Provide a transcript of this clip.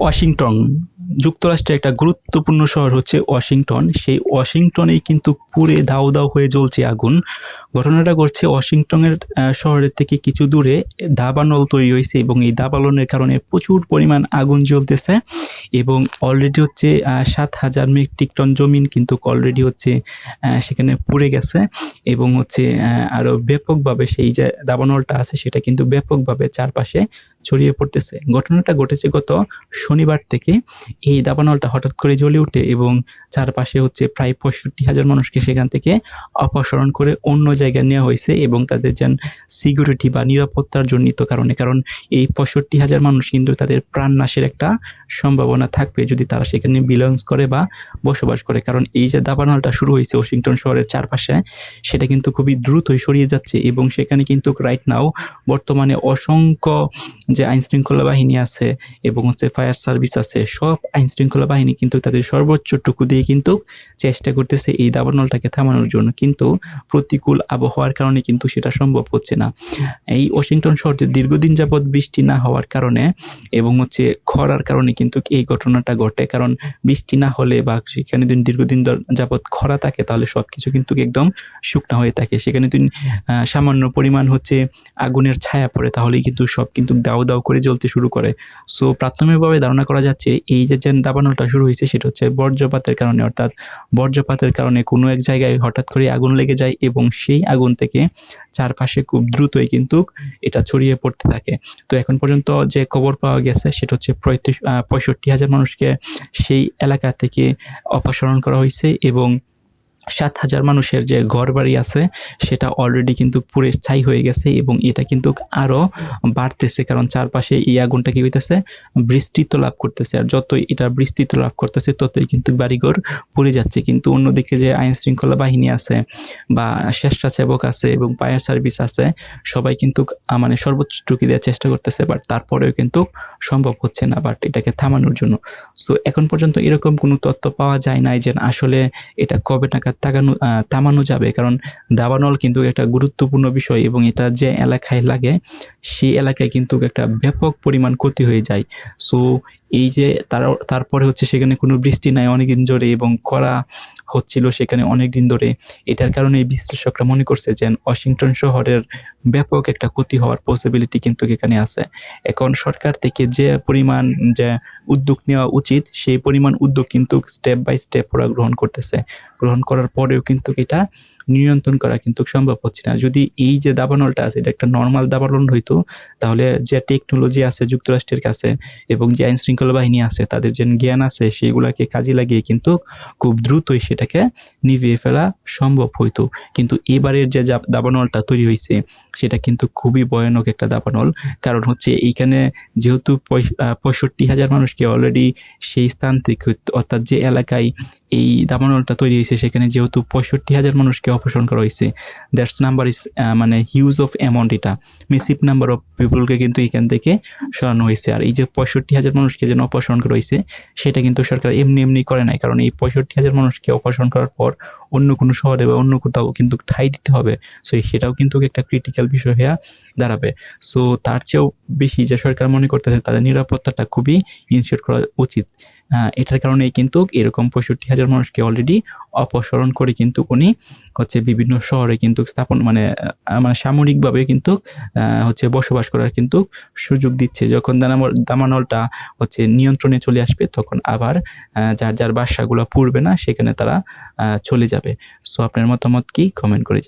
Washington যুক্তরাষ্ট্রের একটা গুরুত্বপূর্ণ শহর হচ্ছে ওয়াশিংটন। সেই ওয়াশিংটনেই কিন্তু পুড়ে দাউ দাউ হয়ে জ্বলছে আগুন। ঘটনাটা ঘটছে ওয়াশিংটনের শহরের থেকে কিছু দূরে দাবানল তৈরি হয়েছে এবং এই দাবানলের কারণে প্রচুর পরিমাণ আগুন জ্বলতেছে এবং অলরেডি হচ্ছে ৭,০০০ মেট্রিক টন জমিন কিন্তু অলরেডি হচ্ছে সেখানে পুড়ে গেছে এবং হচ্ছে আরও ব্যাপকভাবে সেই যে দাবানলটা আছে সেটা কিন্তু ব্যাপকভাবে চারপাশে ছড়িয়ে পড়তেছে। ঘটনাটা ঘটেছে গত শনিবার থেকে। এই দাবানলটা হঠাৎ করে জ্বলে ওঠে এবং চারপাশে হচ্ছে প্রায় ৬৫,০০০ মানুষকে সেখান থেকে অপসারণ করে অন্য জায়গায় নেওয়া হয়েছে এবং তাদের যেন সিকিউরিটি বা নিরাপত্তার জনিত কারণে, কারণ এই ৬৫,০০০ মানুষ কিন্তু তাদের প্রাণনাশের একটা সম্ভাবনা থাকবে যদি তারা সেখানে বিলংস করে বা বসবাস করে। কারণ এই যে দাবানলটা শুরু হয়েছে ওয়াশিংটন শহরের চারপাশে, সেটা কিন্তু খুবই দ্রুতই ছড়িয়ে যাচ্ছে এবং সেখানে কিন্তু রাইট নাও বর্তমানে অসংখ্য যে আইনশৃঙ্খলা বাহিনী আছে এবং হচ্ছে ফায়ার সার্ভিস আছে, সব আইনশৃঙ্খলা বাহিনী কিন্তু তাদের সর্বোচ্চটুকু দিয়ে কিন্তু চেষ্টা করতেছে এই দাবানলটাকে থামানোর জন্য, কিন্তু প্রতিকূল আবহাওয়ার কারণে কিন্তু সেটা সম্ভব হচ্ছে না। এই ওয়াশিংটন শহরে দীর্ঘদিন যাবৎ বৃষ্টি না হওয়ার কারণে এবং হচ্ছে খরার কারণে কিন্তু এই ঘটনাটা ঘটে। কারণ বৃষ্টি না হলে বা সেখানে দীর্ঘদিন যাবৎ খরা থাকে তাহলে সবকিছু কিন্তু একদম শুকনা হয়ে থাকে। সেখানে সামান্য পরিমাণ হচ্ছে আগুনের ছায়া পড়ে তাহলেই কিন্তু সব কিন্তু দাউ দাউ করে জ্বলতে শুরু করে। সো প্রাথমিকভাবে ধারণা করা যাচ্ছে এই যে দাবানলটা শুরু হয়েছে সেটা হচ্ছে বজ্রপাতের কারণে, অর্থাৎ বজ্রপাতের কারণে কোনো এক জায়গায় হঠাৎ করে আগুন লেগে যায় এবং সেই আগুন থেকে চারপাশে খুব দ্রুতই কিন্তু এটা ছড়িয়ে পড়তে থাকে। তো এখন পর্যন্ত যে খবর পাওয়া গেছে সেটা হচ্ছে ৬৫,০০০ মানুষকে সেই এলাকা থেকে অপসারণ করা হয়েছে এবং ৭,০০০ মানুষের যে ঘরবাড়ি আছে সেটা অলরেডি কিন্তু পুড়ে ছাই হয়ে গেছে এবং এটা কিন্তু আরও বাড়তেছে, কারণ চারপাশে এই আগুনটা কি হইতেছে, বিস্তৃত লাভ করতেছে। আর যতই এটা বিস্তৃত লাভ করতেছে ততই কিন্তু বাড়িঘর পুড়ে যাচ্ছে। কিন্তু অন্যদিকে যে আইন শৃঙ্খলা বাহিনী আছে বা স্বেচ্ছাসেবক আছে এবং ফায়ার সার্ভিস আছে, সবাই কিন্তু মানে সর্বোচ্চটুকু দেওয়ার চেষ্টা করতেছে, বাট তারপরেও কিন্তু সম্ভব হচ্ছে না বাট এটাকে থামানোর জন্য। সো এখন পর্যন্ত এরকম কোনো তথ্য পাওয়া যায় নাই যে আসলে এটা কবে নাগাদ থামানো যাবে, কারণ দাবানল কিন্তু একটা গুরুত্বপূর্ণ বিষয় এবং এটা যে এলাকায় লাগে সেই এলাকায় কিন্তু একটা ব্যাপক পরিমাণ ক্ষতি হয়ে যায়। সো এই যে তারপরে হচ্ছে সেখানে কোনো বৃষ্টি নাই অনেকদিন ধরে এবং খরা হচ্ছিল সেখানে অনেকদিন ধরে। এটার কারণে বিশ্লেষকরা মনে করছে যে ওয়াশিংটন শহরের ব্যাপক একটা ক্ষতি হওয়ার পসিবিলিটি কিন্তু এখানে আছে। এখন সরকার থেকে যে পরিমাণ যে উদ্যোগ নেওয়া উচিত সেই পরিমাণ উদ্যোগ কিন্তু স্টেপ বাই স্টেপ ওরা গ্রহণ করার পরেও কিন্তু এটা নিয়ন্ত্রণ করা কিন্তু সম্ভব হচ্ছে না। যদি এই যে দাবানলটা আছে এটা একটা নর্মাল দাবানল হইতো তাহলে যে টেকনোলজি আছে যুক্তরাষ্ট্রের কাছে এবং যে আইন শৃঙ্খলা বাহিনী আছে তাদের যে জ্ঞান আছে সেগুলাকে কাজে লাগিয়ে কিন্তু খুব দ্রুতই সেটাকে নিভিয়ে ফেলা সম্ভব হইতো। কিন্তু এবারের যে দাবানলটা তৈরি হয়েছে সেটা কিন্তু খুবই ভয়ানক একটা দাবানল। কারণ হচ্ছে এইখানে যেহেতু ৬৫,০০০ মানুষকে অলরেডি সেই স্থান থেকে, অর্থাৎ যে এলাকায় এই দাবানলটা তৈরি হয়েছে সেখানে যেহেতু ৬৫,০০০ মানুষকে অপসারণ করা হয়েছে, দ্যাটস নাম্বার ইজ মানে হিউজ অফ অ্যামাউন্ট, এটা মেসিভ নাম্বার অফ পিপলকে কিন্তু এখান থেকে সরানো হয়েছে। আর এই যে ৬৫,০০০ মানুষকে যেন অপসারণ করা হয়েছে সেটা কিন্তু সরকার এমনি করে নাই, কারণ এই ৬৫,০০০ মানুষকে অপসারণ করার পর অন্য কোনো শহরে বা অন্য কোথাও কিন্তু ঠাঁই দিতে হবে। সো সেটাও কিন্তু একটা ক্রিটিক্যাল বিষয় হয়ে দাঁড়াবে। সো তার চেয়েও বেশি যে সরকার মনে করতেছে তাদের নিরাপত্তাটা খুবই ইনশিওর করা উচিত। এটার কারণেই কিন্তু এরকম ৬৫,০০০ মানুষকে অলরেডি অপসারণ করে কিন্তু উনি হচ্ছে বিভিন্ন শহরে কিন্তু স্থাপন মানে সামরিকভাবে কিন্তু হচ্ছে বসবাস করার কিন্তু সুযোগ দিচ্ছে। যখন দাবানলটা হচ্ছে নিয়ন্ত্রণে চলে আসবে তখন আবার যার বাসাগুলো পুড়বে না সেখানে তারা চলে যাবে। সো আপনার মতামত কি, কমেন্ট করে